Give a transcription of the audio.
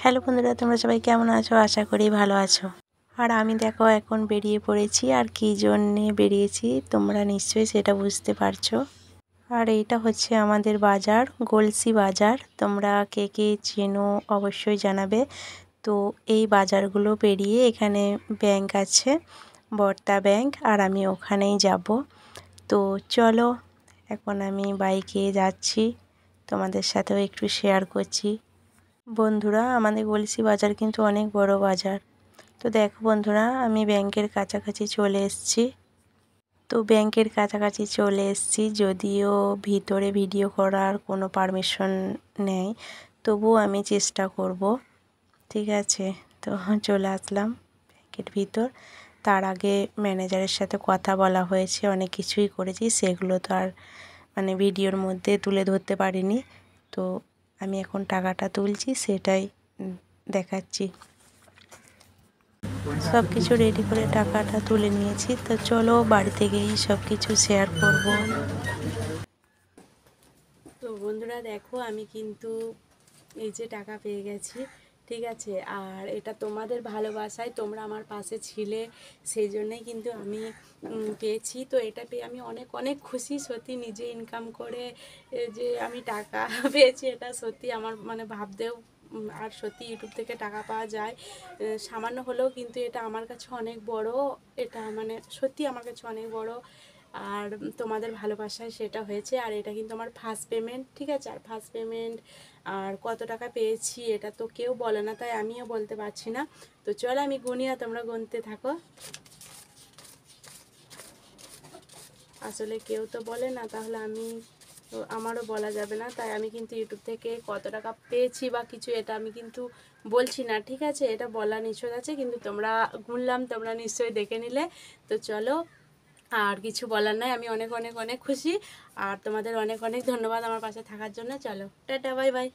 Hello বন্ধুরা, তোমরা সবাই কেমন আছো? আশা করি ভালো আছো। আর আমি দেখো এখন বেরিয়ে পড়েছি, আর কী জন্যে বেরিয়েছি তোমরা নিশ্চয়ই সেটা বুঝতে পারছো। আর এইটা হচ্ছে আমাদের বাজার, গলসি বাজার। তোমরা কে কে চেনো অবশ্যই জানাবে। তো এই বাজারগুলো পেরিয়ে এখানে ব্যাংক আছে, বর্তা ব্যাংক, আর আমি ওখানেই যাব। তো চলো, এখন আমি বাইকে যাচ্ছি, তোমাদের সাথেও একটু শেয়ার করছি। বন্ধুরা, আমাদের গলসি বাজার কিন্তু অনেক বড় বাজার। তো দেখো বন্ধুরা, আমি ব্যাংকের কাছাকাছি চলে এসেছি। তো ব্যাংকের কাছাকাছি চলে এসেছি, যদিও ভিতরে ভিডিও করার কোনো পারমিশন নেই, তবুও আমি চেষ্টা করব। ঠিক আছে, তো চলে আসলাম ব্যাংকের ভিতর। তার আগে ম্যানেজারের সাথে কথা বলা হয়েছে, অনেক কিছুই করেছি, সেগুলো তো আর ভিডিওর মধ্যে তুলে ধরতে পারিনি। তো আমি এখন টাকাটা তুলছি, সেটাই দেখাচ্ছি। সব কিছু রেডি করে টাকাটা তুলে নিয়েছি। তো চলো বাড়িতে গিয়েই সব কিছু শেয়ার করব। তো বন্ধুরা দেখো, আমি কিন্তু এই যে টাকা পেয়ে গেছি। ঠিক আছে, আর এটা তোমাদের ভালোবাসায় তোমরা আমার পাশে ছিলে, সেই জন্যই কিন্তু আমি পেয়েছি। তো এটা পেয়ে আমি অনেক অনেক খুশি, সত্যি নিজে ইনকাম করে যে আমি টাকা পেয়েছি, এটা সত্যি আমার ভাবতেও আর সত্যি ইউটিউব থেকে টাকা পাওয়া যায় সামান্য হলেও, কিন্তু এটা আমার কাছে অনেক বড়। এটা সত্যি আমার কাছে অনেক বড়। আর তোমাদের ভালোবাসায় সেটা হয়েছে। আর এটা কিন্তু আমার ফার্স্ট পেমেন্ট। ঠিক আছে, আর ফার্স্ট পেমেন্ট আর কত টাকা পেয়েছি এটা তো কেউ বলে না, তাই আমিও বলতে পারছি না। তো চলো আমি গুনি, আর তোমরা গুনতে থাকো। আসলে কেউ তো বলে না, তাহলে আমারও বলা যাবে না, তাই আমি কিন্তু ইউটিউব থেকে কত টাকা পেয়েছি বা কিছু এটা আমি কিন্তু বলছি না। ঠিক আছে, এটা বলা নিষেধ আছে, কিন্তু তোমরা গুনলাম, তোমরা নিশ্চয়ই দেখে নিলে। তো চলো, আর কিছু বলার নাই, আমি অনেক অনেক অনেক খুশি। আর তোমাদের অনেক অনেক ধন্যবাদ আমার পাশে থাকার জন্য। চলো টাটা, বাই বাই।